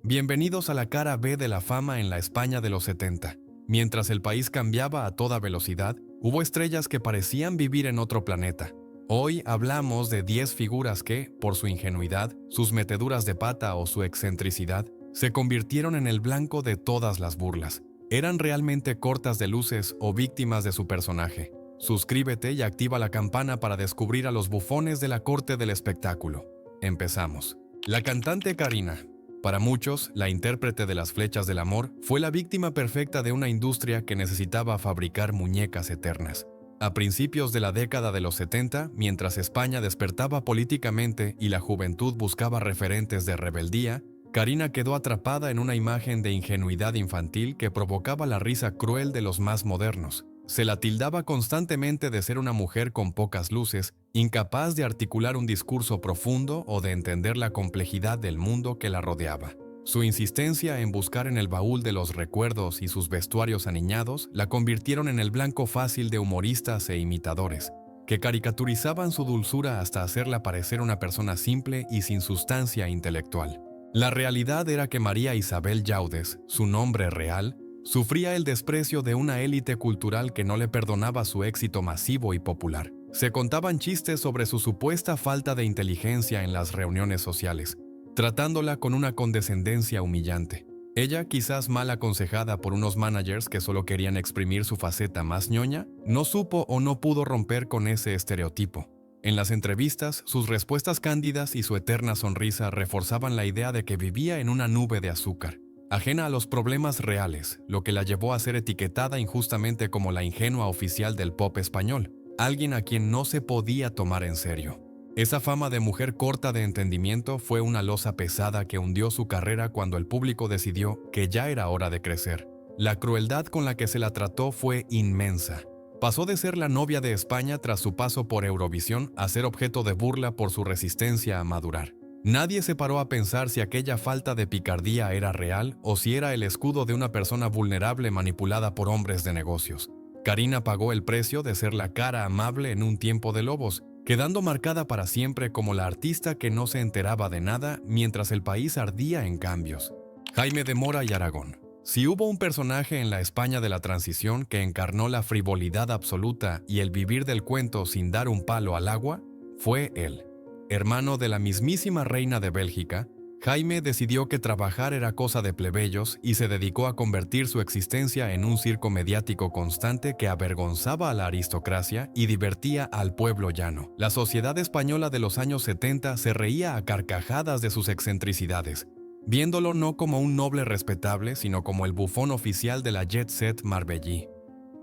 Bienvenidos a la cara B de la fama en la España de los 70. Mientras el país cambiaba a toda velocidad, hubo estrellas que parecían vivir en otro planeta. Hoy hablamos de 10 figuras que, por su ingenuidad, sus meteduras de pata o su excentricidad, se convirtieron en el blanco de todas las burlas. ¿Eran realmente cortas de luces o víctimas de su personaje? Suscríbete y activa la campana para descubrir a los bufones de la corte del espectáculo. Empezamos. La cantante Karina. Para muchos, la intérprete de Las Flechas del Amor fue la víctima perfecta de una industria que necesitaba fabricar muñecas eternas. A principios de la década de los 70, mientras España despertaba políticamente y la juventud buscaba referentes de rebeldía, Karina quedó atrapada en una imagen de ingenuidad infantil que provocaba la risa cruel de los más modernos. Se la tildaba constantemente de ser una mujer con pocas luces, incapaz de articular un discurso profundo o de entender la complejidad del mundo que la rodeaba. Su insistencia en buscar en el baúl de los recuerdos y sus vestuarios aniñados la convirtieron en el blanco fácil de humoristas e imitadores, que caricaturizaban su dulzura hasta hacerla parecer una persona simple y sin sustancia intelectual. La realidad era que María Isabel Llaudes, su nombre real, sufría el desprecio de una élite cultural que no le perdonaba su éxito masivo y popular. Se contaban chistes sobre su supuesta falta de inteligencia en las reuniones sociales, tratándola con una condescendencia humillante. Ella, quizás mal aconsejada por unos managers que solo querían exprimir su faceta más ñoña, no supo o no pudo romper con ese estereotipo. En las entrevistas, sus respuestas cándidas y su eterna sonrisa reforzaban la idea de que vivía en una nube de azúcar, ajena a los problemas reales, lo que la llevó a ser etiquetada injustamente como la ingenua oficial del pop español, alguien a quien no se podía tomar en serio. Esa fama de mujer corta de entendimiento fue una losa pesada que hundió su carrera cuando el público decidió que ya era hora de crecer. La crueldad con la que se la trató fue inmensa. Pasó de ser la novia de España tras su paso por Eurovisión a ser objeto de burla por su resistencia a madurar. Nadie se paró a pensar si aquella falta de picardía era real o si era el escudo de una persona vulnerable manipulada por hombres de negocios. Karina pagó el precio de ser la cara amable en un tiempo de lobos, quedando marcada para siempre como la artista que no se enteraba de nada mientras el país ardía en cambios. Jaime de Mora y Aragón. Si hubo un personaje en la España de la transición que encarnó la frivolidad absoluta y el vivir del cuento sin dar un palo al agua, fue él. Hermano de la mismísima reina de Bélgica, Jaime decidió que trabajar era cosa de plebeyos y se dedicó a convertir su existencia en un circo mediático constante que avergonzaba a la aristocracia y divertía al pueblo llano. La sociedad española de los años 70 se reía a carcajadas de sus excentricidades, viéndolo no como un noble respetable, sino como el bufón oficial de la jet set marbellí.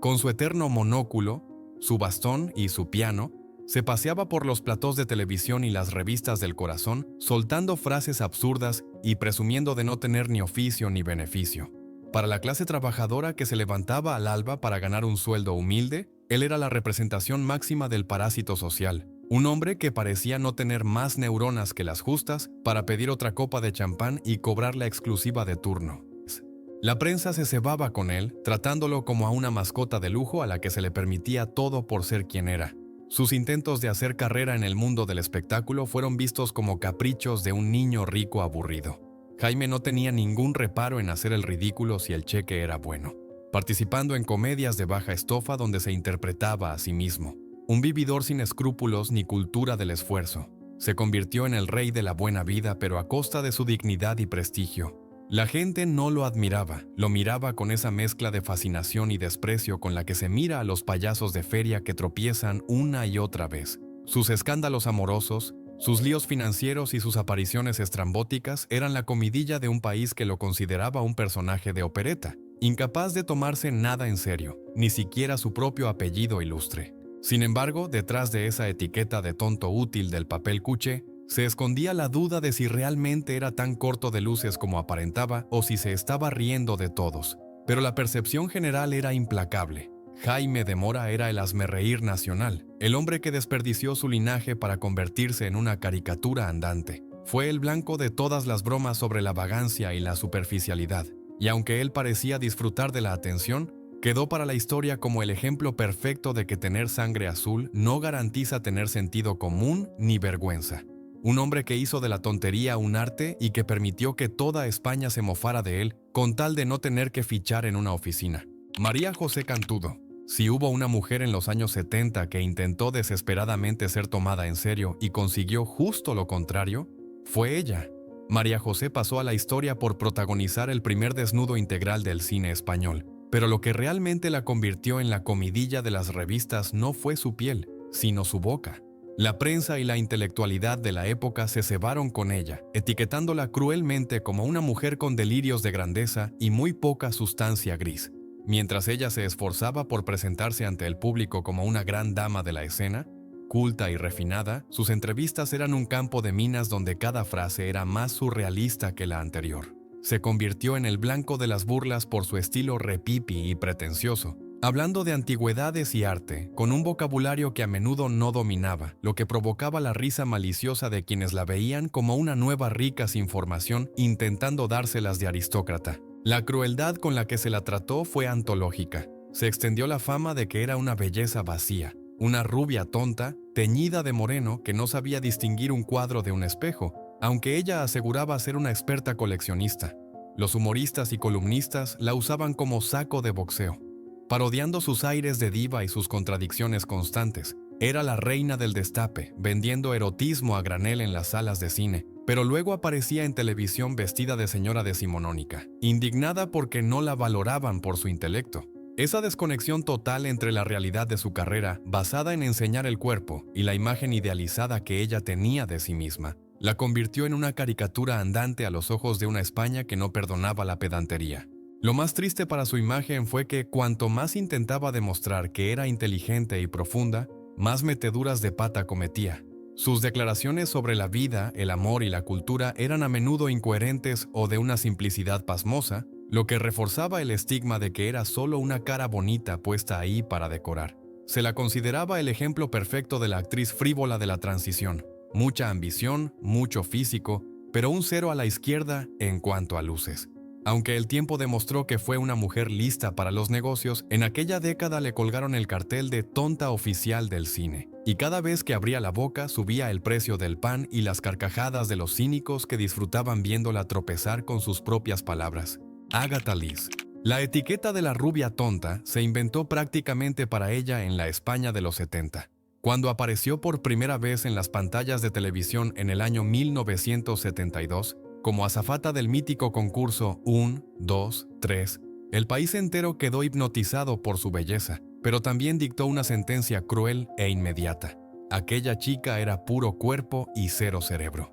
Con su eterno monóculo, su bastón y su piano, se paseaba por los platós de televisión y las revistas del corazón, soltando frases absurdas y presumiendo de no tener ni oficio ni beneficio. Para la clase trabajadora que se levantaba al alba para ganar un sueldo humilde, él era la representación máxima del parásito social, un hombre que parecía no tener más neuronas que las justas para pedir otra copa de champán y cobrar la exclusiva de turno. La prensa se cebaba con él, tratándolo como a una mascota de lujo a la que se le permitía todo por ser quien era. Sus intentos de hacer carrera en el mundo del espectáculo fueron vistos como caprichos de un niño rico aburrido. Jaime no tenía ningún reparo en hacer el ridículo si el cheque era bueno, participando en comedias de baja estofa donde se interpretaba a sí mismo. Un vividor sin escrúpulos ni cultura del esfuerzo. Se convirtió en el rey de la buena vida, pero a costa de su dignidad y prestigio. La gente no lo admiraba, lo miraba con esa mezcla de fascinación y desprecio con la que se mira a los payasos de feria que tropiezan una y otra vez. Sus escándalos amorosos, sus líos financieros y sus apariciones estrambóticas eran la comidilla de un país que lo consideraba un personaje de opereta, incapaz de tomarse nada en serio, ni siquiera su propio apellido ilustre. Sin embargo, detrás de esa etiqueta de tonto útil del papel cuché, se escondía la duda de si realmente era tan corto de luces como aparentaba o si se estaba riendo de todos. Pero la percepción general era implacable. Jaime de Mora era el hazmerreír nacional, el hombre que desperdició su linaje para convertirse en una caricatura andante. Fue el blanco de todas las bromas sobre la vagancia y la superficialidad, y aunque él parecía disfrutar de la atención, quedó para la historia como el ejemplo perfecto de que tener sangre azul no garantiza tener sentido común ni vergüenza. un hombre que hizo de la tontería un arte y que permitió que toda España se mofara de él con tal de no tener que fichar en una oficina. María José Cantudo. Si hubo una mujer en los años 70 que intentó desesperadamente ser tomada en serio y consiguió justo lo contrario, fue ella. María José pasó a la historia por protagonizar el primer desnudo integral del cine español, pero lo que realmente la convirtió en la comidilla de las revistas no fue su piel, sino su boca. La prensa y la intelectualidad de la época se cebaron con ella, etiquetándola cruelmente como una mujer con delirios de grandeza y muy poca sustancia gris. Mientras ella se esforzaba por presentarse ante el público como una gran dama de la escena, culta y refinada, sus entrevistas eran un campo de minas donde cada frase era más surrealista que la anterior. Se convirtió en el blanco de las burlas por su estilo repipi y pretencioso, hablando de antigüedades y arte, con un vocabulario que a menudo no dominaba, lo que provocaba la risa maliciosa de quienes la veían como una nueva rica sin formación intentando dárselas de aristócrata. La crueldad con la que se la trató fue antológica. Se extendió la fama de que era una belleza vacía, una rubia tonta, teñida de moreno que no sabía distinguir un cuadro de un espejo, aunque ella aseguraba ser una experta coleccionista. Los humoristas y columnistas la usaban como saco de boxeo, parodiando sus aires de diva y sus contradicciones constantes. Era la reina del destape, vendiendo erotismo a granel en las salas de cine, pero luego aparecía en televisión vestida de señora decimonónica, indignada porque no la valoraban por su intelecto. Esa desconexión total entre la realidad de su carrera, basada en enseñar el cuerpo, y la imagen idealizada que ella tenía de sí misma, la convirtió en una caricatura andante a los ojos de una España que no perdonaba la pedantería. Lo más triste para su imagen fue que cuanto más intentaba demostrar que era inteligente y profunda, más meteduras de pata cometía. Sus declaraciones sobre la vida, el amor y la cultura eran a menudo incoherentes o de una simplicidad pasmosa, lo que reforzaba el estigma de que era solo una cara bonita puesta ahí para decorar. Se la consideraba el ejemplo perfecto de la actriz frívola de la transición. Mucha ambición, mucho físico, pero un cero a la izquierda en cuanto a luces. Aunque el tiempo demostró que fue una mujer lista para los negocios, en aquella década le colgaron el cartel de tonta oficial del cine. Y cada vez que abría la boca subía el precio del pan y las carcajadas de los cínicos que disfrutaban viéndola tropezar con sus propias palabras. Agatha Lees. La etiqueta de la rubia tonta se inventó prácticamente para ella en la España de los 70. Cuando apareció por primera vez en las pantallas de televisión en el año 1972, como azafata del mítico concurso 1, 2, 3, el país entero quedó hipnotizado por su belleza, pero también dictó una sentencia cruel e inmediata. Aquella chica era puro cuerpo y cero cerebro.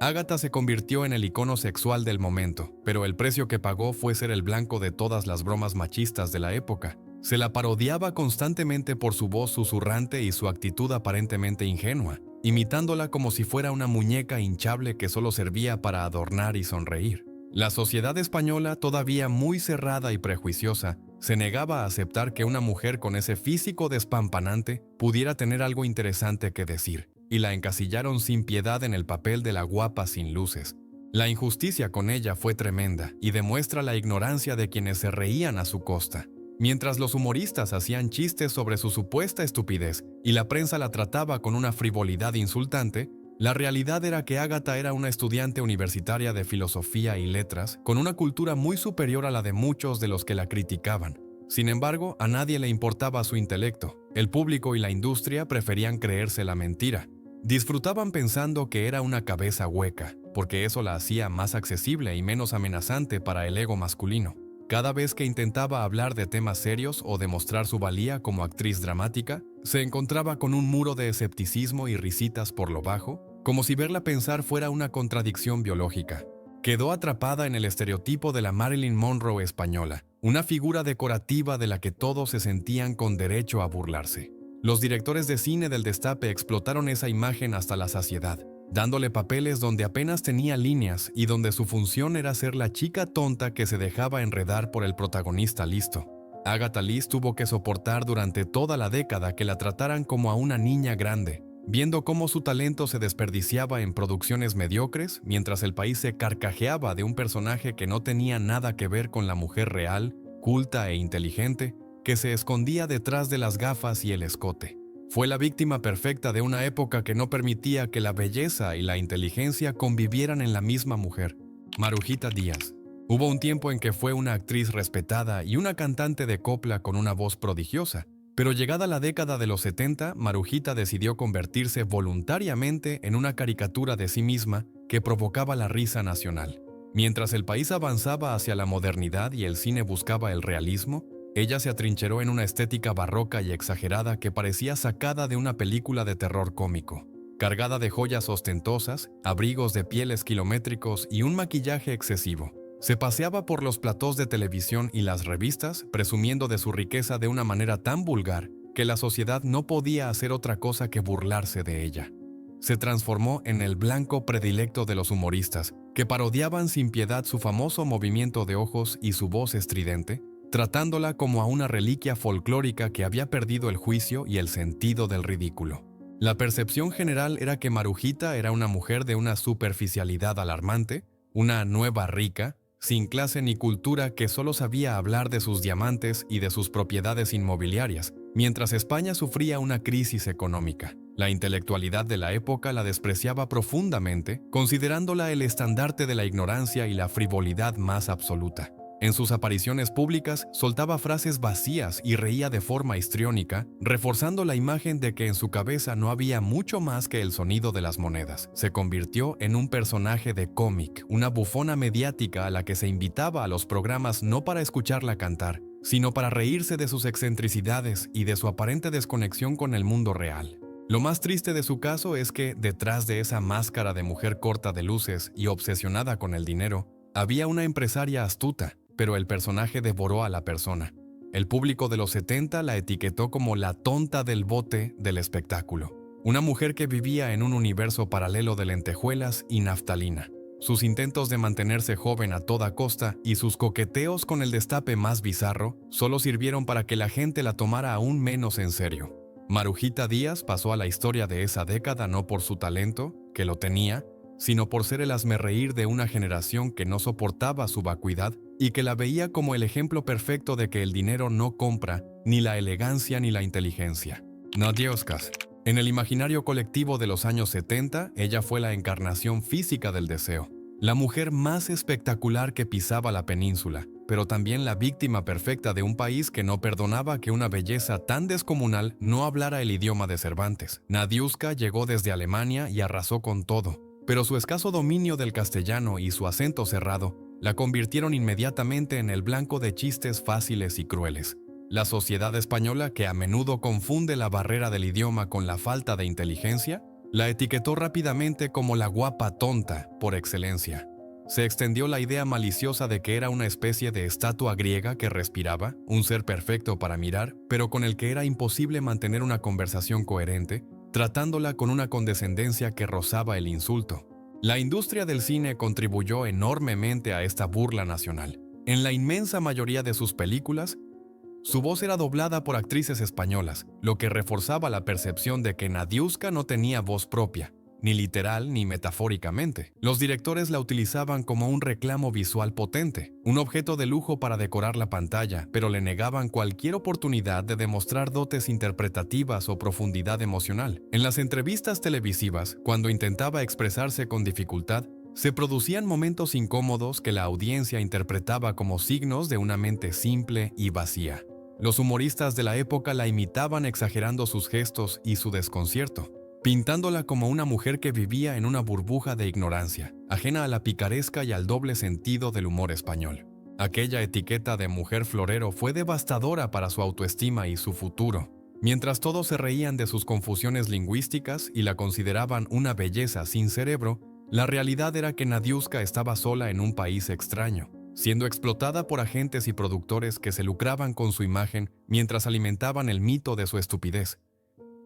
Agatha se convirtió en el icono sexual del momento, pero el precio que pagó fue ser el blanco de todas las bromas machistas de la época. Se la parodiaba constantemente por su voz susurrante y su actitud aparentemente ingenua, imitándola como si fuera una muñeca hinchable que solo servía para adornar y sonreír. La sociedad española, todavía muy cerrada y prejuiciosa, se negaba a aceptar que una mujer con ese físico despampanante pudiera tener algo interesante que decir, y la encasillaron sin piedad en el papel de la guapa sin luces. La injusticia con ella fue tremenda y demuestra la ignorancia de quienes se reían a su costa. Mientras los humoristas hacían chistes sobre su supuesta estupidez y la prensa la trataba con una frivolidad insultante, la realidad era que Agatha era una estudiante universitaria de filosofía y letras, con una cultura muy superior a la de muchos de los que la criticaban. Sin embargo, a nadie le importaba su intelecto. El público y la industria preferían creerse la mentira. Disfrutaban pensando que era una cabeza hueca, porque eso la hacía más accesible y menos amenazante para el ego masculino. Cada vez que intentaba hablar de temas serios o demostrar su valía como actriz dramática, se encontraba con un muro de escepticismo y risitas por lo bajo, como si verla pensar fuera una contradicción biológica. Quedó atrapada en el estereotipo de la Marilyn Monroe española, una figura decorativa de la que todos se sentían con derecho a burlarse. Los directores de cine del destape explotaron esa imagen hasta la saciedad, dándole papeles donde apenas tenía líneas y donde su función era ser la chica tonta que se dejaba enredar por el protagonista listo. Agatha Lees tuvo que soportar durante toda la década que la trataran como a una niña grande, viendo cómo su talento se desperdiciaba en producciones mediocres mientras el país se carcajeaba de un personaje que no tenía nada que ver con la mujer real, culta e inteligente, que se escondía detrás de las gafas y el escote. Fue la víctima perfecta de una época que no permitía que la belleza y la inteligencia convivieran en la misma mujer. Marujita Díaz. Hubo un tiempo en que fue una actriz respetada y una cantante de copla con una voz prodigiosa, pero llegada la década de los 70, Marujita decidió convertirse voluntariamente en una caricatura de sí misma que provocaba la risa nacional. Mientras el país avanzaba hacia la modernidad y el cine buscaba el realismo, ella se atrincheró en una estética barroca y exagerada que parecía sacada de una película de terror cómico. Cargada de joyas ostentosas, abrigos de pieles kilométricos y un maquillaje excesivo, se paseaba por los platós de televisión y las revistas presumiendo de su riqueza de una manera tan vulgar que la sociedad no podía hacer otra cosa que burlarse de ella. Se transformó en el blanco predilecto de los humoristas, que parodiaban sin piedad su famoso movimiento de ojos y su voz estridente, tratándola como a una reliquia folclórica que había perdido el juicio y el sentido del ridículo. La percepción general era que Marujita era una mujer de una superficialidad alarmante, una nueva rica, sin clase ni cultura que solo sabía hablar de sus diamantes y de sus propiedades inmobiliarias, mientras España sufría una crisis económica. La intelectualidad de la época la despreciaba profundamente, considerándola el estandarte de la ignorancia y la frivolidad más absoluta. En sus apariciones públicas soltaba frases vacías y reía de forma histriónica, reforzando la imagen de que en su cabeza no había mucho más que el sonido de las monedas. Se convirtió en un personaje de cómic, una bufona mediática a la que se invitaba a los programas no para escucharla cantar, sino para reírse de sus excentricidades y de su aparente desconexión con el mundo real. Lo más triste de su caso es que, detrás de esa máscara de mujer corta de luces y obsesionada con el dinero, había una empresaria astuta, pero el personaje devoró a la persona. El público de los 70 la etiquetó como la tonta del bote del espectáculo, una mujer que vivía en un universo paralelo de lentejuelas y naftalina. Sus intentos de mantenerse joven a toda costa y sus coqueteos con el destape más bizarro solo sirvieron para que la gente la tomara aún menos en serio. Marujita Díaz pasó a la historia de esa década no por su talento, que lo tenía, sino por ser el hazmerreír de una generación que no soportaba su vacuidad y que la veía como el ejemplo perfecto de que el dinero no compra ni la elegancia ni la inteligencia. Nadioskas. En el imaginario colectivo de los años 70, ella fue la encarnación física del deseo, la mujer más espectacular que pisaba la península, pero también la víctima perfecta de un país que no perdonaba que una belleza tan descomunal no hablara el idioma de Cervantes. Nadiuska llegó desde Alemania y arrasó con todo, pero su escaso dominio del castellano y su acento cerrado la convirtieron inmediatamente en el blanco de chistes fáciles y crueles. La sociedad española, que a menudo confunde la barrera del idioma con la falta de inteligencia, la etiquetó rápidamente como la guapa tonta por excelencia. Se extendió la idea maliciosa de que era una especie de estatua griega que respiraba, un ser perfecto para mirar, pero con el que era imposible mantener una conversación coherente, tratándola con una condescendencia que rozaba el insulto. La industria del cine contribuyó enormemente a esta burla nacional. En la inmensa mayoría de sus películas, su voz era doblada por actrices españolas, lo que reforzaba la percepción de que Nadiuska no tenía voz propia, ni literal ni metafóricamente. Los directores la utilizaban como un reclamo visual potente, un objeto de lujo para decorar la pantalla, pero le negaban cualquier oportunidad de demostrar dotes interpretativas o profundidad emocional. En las entrevistas televisivas, cuando intentaba expresarse con dificultad, se producían momentos incómodos que la audiencia interpretaba como signos de una mente simple y vacía. Los humoristas de la época la imitaban exagerando sus gestos y su desconcierto, pintándola como una mujer que vivía en una burbuja de ignorancia, ajena a la picaresca y al doble sentido del humor español. Aquella etiqueta de mujer florero fue devastadora para su autoestima y su futuro. Mientras todos se reían de sus confusiones lingüísticas y la consideraban una belleza sin cerebro, la realidad era que Nadiuska estaba sola en un país extraño, siendo explotada por agentes y productores que se lucraban con su imagen mientras alimentaban el mito de su estupidez.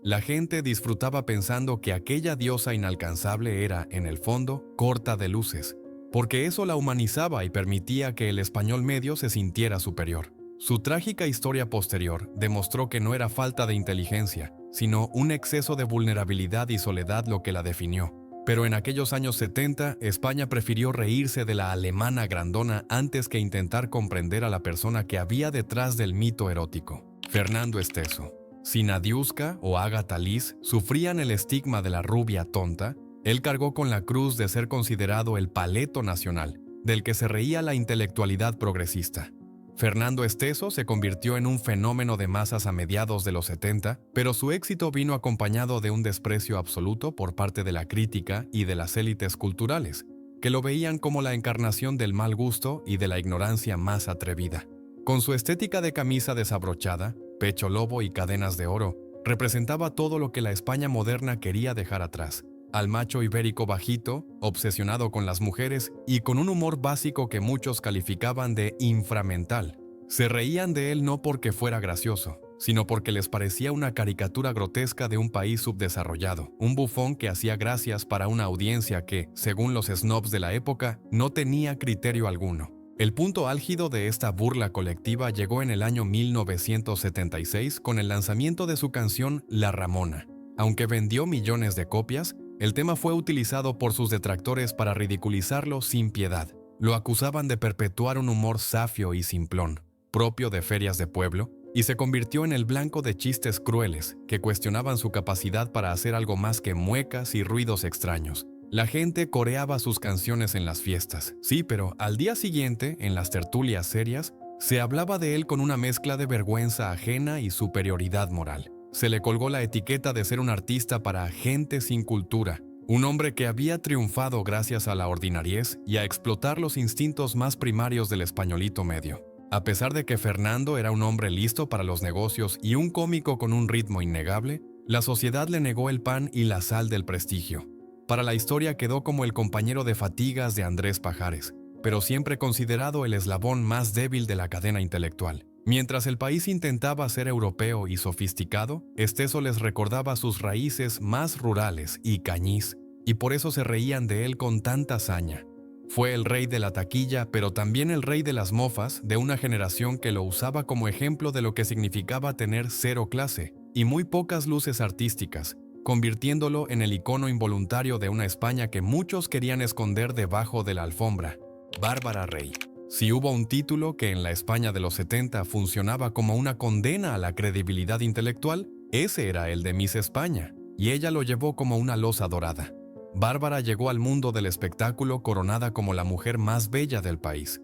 La gente disfrutaba pensando que aquella diosa inalcanzable era, en el fondo, corta de luces, porque eso la humanizaba y permitía que el español medio se sintiera superior. Su trágica historia posterior demostró que no era falta de inteligencia, sino un exceso de vulnerabilidad y soledad lo que la definió. Pero en aquellos años 70, España prefirió reírse de la alemana grandona antes que intentar comprender a la persona que había detrás del mito erótico. Fernando Esteso. Si Nadiuska o Agatha Liz sufrían el estigma de la rubia tonta, él cargó con la cruz de ser considerado el paleto nacional, del que se reía la intelectualidad progresista. Fernando Esteso se convirtió en un fenómeno de masas a mediados de los 70, pero su éxito vino acompañado de un desprecio absoluto por parte de la crítica y de las élites culturales, que lo veían como la encarnación del mal gusto y de la ignorancia más atrevida. Con su estética de camisa desabrochada, pecho lobo y cadenas de oro, representaba todo lo que la España moderna quería dejar atrás. Al macho ibérico bajito, obsesionado con las mujeres y con un humor básico que muchos calificaban de inframental. Se reían de él no porque fuera gracioso, sino porque les parecía una caricatura grotesca de un país subdesarrollado, un bufón que hacía gracias para una audiencia que, según los snobs de la época, no tenía criterio alguno. El punto álgido de esta burla colectiva llegó en el año 1976 con el lanzamiento de su canción La Ramona. Aunque vendió millones de copias, el tema fue utilizado por sus detractores para ridiculizarlo sin piedad. Lo acusaban de perpetuar un humor zafio y simplón, propio de ferias de pueblo, y se convirtió en el blanco de chistes crueles que cuestionaban su capacidad para hacer algo más que muecas y ruidos extraños. La gente coreaba sus canciones en las fiestas, sí, pero al día siguiente, en las tertulias serias, se hablaba de él con una mezcla de vergüenza ajena y superioridad moral. Se le colgó la etiqueta de ser un artista para gente sin cultura, un hombre que había triunfado gracias a la ordinariez y a explotar los instintos más primarios del españolito medio. A pesar de que Fernando era un hombre listo para los negocios y un cómico con un ritmo innegable, la sociedad le negó el pan y la sal del prestigio. Para la historia quedó como el compañero de fatigas de Andrés Pajares, pero siempre considerado el eslabón más débil de la cadena intelectual. Mientras el país intentaba ser europeo y sofisticado, Esteso les recordaba sus raíces más rurales y cañís, y por eso se reían de él con tanta saña. Fue el rey de la taquilla, pero también el rey de las mofas de una generación que lo usaba como ejemplo de lo que significaba tener cero clase y muy pocas luces artísticas, convirtiéndolo en el icono involuntario de una España que muchos querían esconder debajo de la alfombra. Bárbara Rey. Si hubo un título que en la España de los 70 funcionaba como una condena a la credibilidad intelectual, ese era el de Miss España, y ella lo llevó como una losa dorada. Bárbara llegó al mundo del espectáculo coronada como la mujer más bella del país,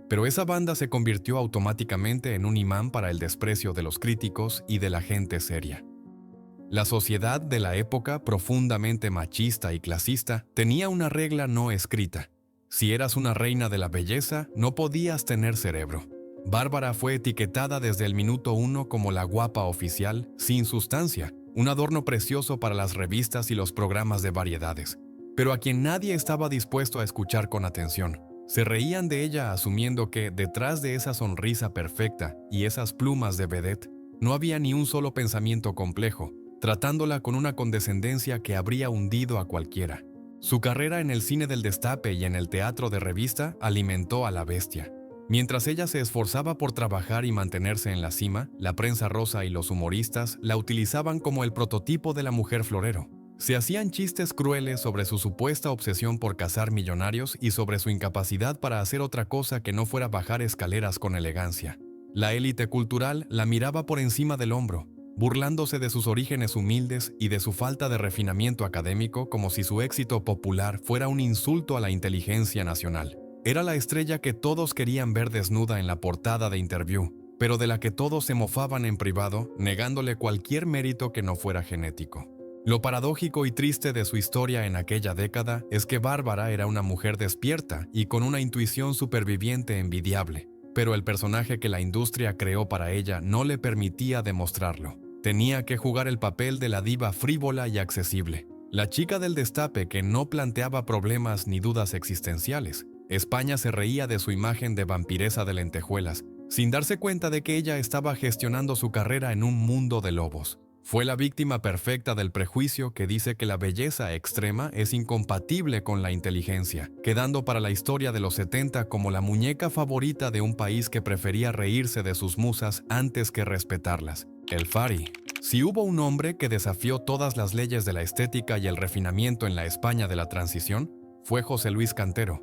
pero esa banda se convirtió automáticamente en un imán para el desprecio de los críticos y de la gente seria. La sociedad de la época, profundamente machista y clasista, tenía una regla no escrita. Si eras una reina de la belleza, no podías tener cerebro. Bárbara fue etiquetada desde el minuto 1 como la guapa oficial, sin sustancia, un adorno precioso para las revistas y los programas de variedades, pero a quien nadie estaba dispuesto a escuchar con atención. Se reían de ella asumiendo que, detrás de esa sonrisa perfecta y esas plumas de vedette, no había ni un solo pensamiento complejo, tratándola con una condescendencia que habría hundido a cualquiera. Su carrera en el cine del destape y en el teatro de revista alimentó a la bestia. Mientras ella se esforzaba por trabajar y mantenerse en la cima, la prensa rosa y los humoristas la utilizaban como el prototipo de la mujer florero. Se hacían chistes crueles sobre su supuesta obsesión por cazar millonarios y sobre su incapacidad para hacer otra cosa que no fuera bajar escaleras con elegancia. La élite cultural la miraba por encima del hombro, burlándose de sus orígenes humildes y de su falta de refinamiento académico como si su éxito popular fuera un insulto a la inteligencia nacional. Era la estrella que todos querían ver desnuda en la portada de Interview, pero de la que todos se mofaban en privado, negándole cualquier mérito que no fuera genético. Lo paradójico y triste de su historia en aquella década es que Bárbara era una mujer despierta y con una intuición superviviente envidiable, pero el personaje que la industria creó para ella no le permitía demostrarlo. Tenía que jugar el papel de la diva frívola y accesible, la chica del destape que no planteaba problemas ni dudas existenciales. España se reía de su imagen de vampiresa de lentejuelas, sin darse cuenta de que ella estaba gestionando su carrera en un mundo de lobos. Fue la víctima perfecta del prejuicio que dice que la belleza extrema es incompatible con la inteligencia, quedando para la historia de los 70 como la muñeca favorita de un país que prefería reírse de sus musas antes que respetarlas. El Fari. Si hubo un hombre que desafió todas las leyes de la estética y el refinamiento en la España de la transición, fue José Luis Cantero.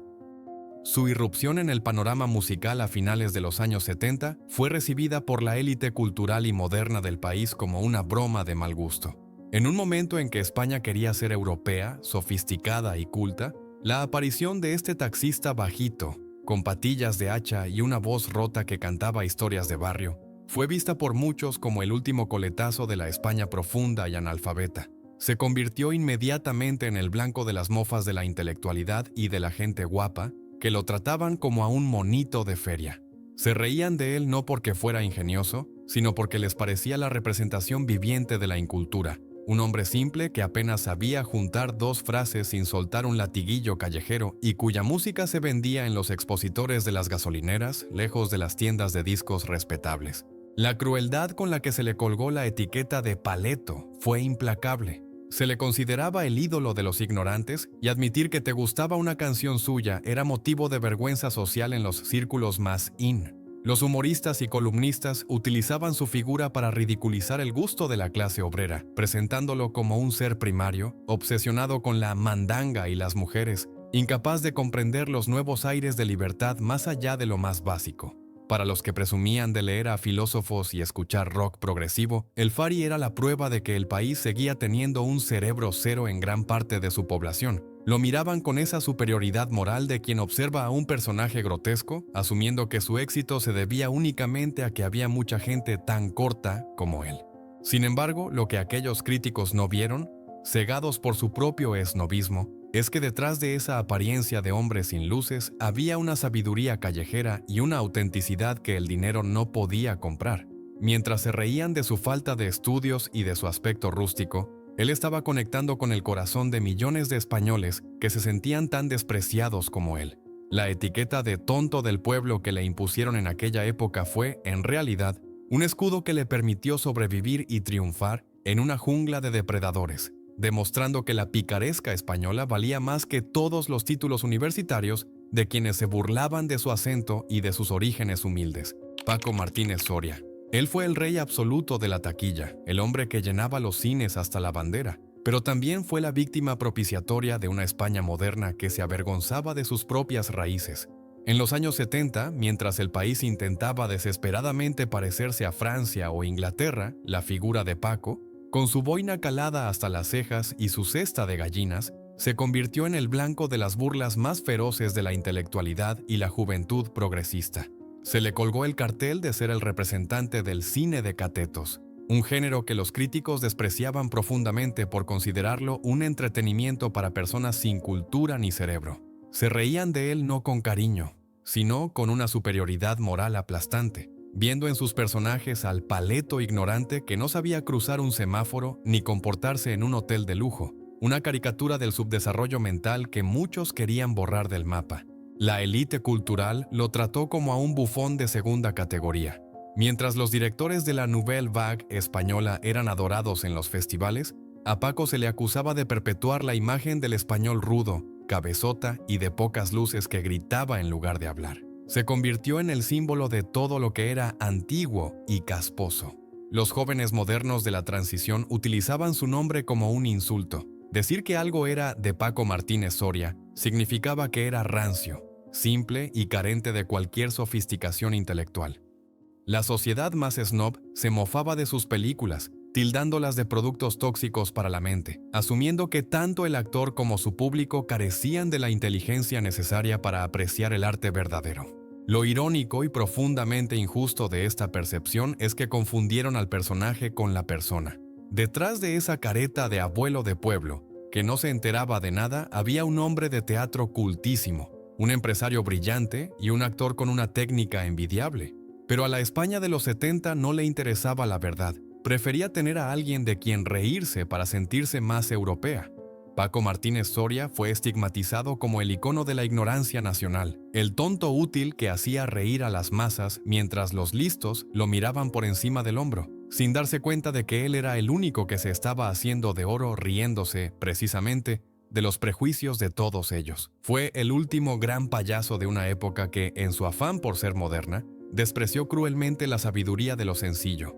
Su irrupción en el panorama musical a finales de los años 70 fue recibida por la élite cultural y moderna del país como una broma de mal gusto. En un momento en que España quería ser europea, sofisticada y culta, la aparición de este taxista bajito, con patillas de hacha y una voz rota que cantaba historias de barrio, fue vista por muchos como el último coletazo de la España profunda y analfabeta. Se convirtió inmediatamente en el blanco de las mofas de la intelectualidad y de la gente guapa, que lo trataban como a un monito de feria. Se reían de él no porque fuera ingenioso, sino porque les parecía la representación viviente de la incultura, un hombre simple que apenas sabía juntar dos frases sin soltar un latiguillo callejero y cuya música se vendía en los expositores de las gasolineras, lejos de las tiendas de discos respetables. La crueldad con la que se le colgó la etiqueta de paleto fue implacable. Se le consideraba el ídolo de los ignorantes y admitir que te gustaba una canción suya era motivo de vergüenza social en los círculos más in. Los humoristas y columnistas utilizaban su figura para ridiculizar el gusto de la clase obrera, presentándolo como un ser primario, obsesionado con la mandanga y las mujeres, incapaz de comprender los nuevos aires de libertad más allá de lo más básico. Para los que presumían de leer a filósofos y escuchar rock progresivo, el Fari era la prueba de que el país seguía teniendo un cerebro cero en gran parte de su población. Lo miraban con esa superioridad moral de quien observa a un personaje grotesco, asumiendo que su éxito se debía únicamente a que había mucha gente tan corta como él. Sin embargo, lo que aquellos críticos no vieron, cegados por su propio esnobismo, es que detrás de esa apariencia de hombre sin luces había una sabiduría callejera y una autenticidad que el dinero no podía comprar. Mientras se reían de su falta de estudios y de su aspecto rústico, él estaba conectando con el corazón de millones de españoles que se sentían tan despreciados como él. La etiqueta de tonto del pueblo que le impusieron en aquella época fue, en realidad, un escudo que le permitió sobrevivir y triunfar en una jungla de depredadores, demostrando que la picaresca española valía más que todos los títulos universitarios de quienes se burlaban de su acento y de sus orígenes humildes. Paco Martínez Soria. Él fue el rey absoluto de la taquilla, el hombre que llenaba los cines hasta la bandera, pero también fue la víctima propiciatoria de una España moderna que se avergonzaba de sus propias raíces. En los años 70, mientras el país intentaba desesperadamente parecerse a Francia o Inglaterra, la figura de Paco, con su boina calada hasta las cejas y su cesta de gallinas, se convirtió en el blanco de las burlas más feroces de la intelectualidad y la juventud progresista. Se le colgó el cartel de ser el representante del cine de catetos, un género que los críticos despreciaban profundamente por considerarlo un entretenimiento para personas sin cultura ni cerebro. Se reían de él no con cariño, sino con una superioridad moral aplastante, viendo en sus personajes al paleto ignorante que no sabía cruzar un semáforo ni comportarse en un hotel de lujo, una caricatura del subdesarrollo mental que muchos querían borrar del mapa. La élite cultural lo trató como a un bufón de segunda categoría. Mientras los directores de la Nouvelle Vague española eran adorados en los festivales, a Paco se le acusaba de perpetuar la imagen del español rudo, cabezota y de pocas luces que gritaba en lugar de hablar. Se convirtió en el símbolo de todo lo que era antiguo y casposo. Los jóvenes modernos de la transición utilizaban su nombre como un insulto. Decir que algo era de Paco Martínez Soria significaba que era rancio, simple y carente de cualquier sofisticación intelectual. La sociedad más snob se mofaba de sus películas, tildándolas de productos tóxicos para la mente, asumiendo que tanto el actor como su público carecían de la inteligencia necesaria para apreciar el arte verdadero. Lo irónico y profundamente injusto de esta percepción es que confundieron al personaje con la persona. Detrás de esa careta de abuelo de pueblo, que no se enteraba de nada, había un hombre de teatro cultísimo, un empresario brillante y un actor con una técnica envidiable. Pero a la España de los 70 no le interesaba la verdad. Prefería tener a alguien de quien reírse para sentirse más europea. Paco Martínez Soria fue estigmatizado como el icono de la ignorancia nacional, el tonto útil que hacía reír a las masas mientras los listos lo miraban por encima del hombro, sin darse cuenta de que él era el único que se estaba haciendo de oro riéndose, precisamente, de los prejuicios de todos ellos. Fue el último gran payaso de una época que, en su afán por ser moderna, despreció cruelmente la sabiduría de lo sencillo.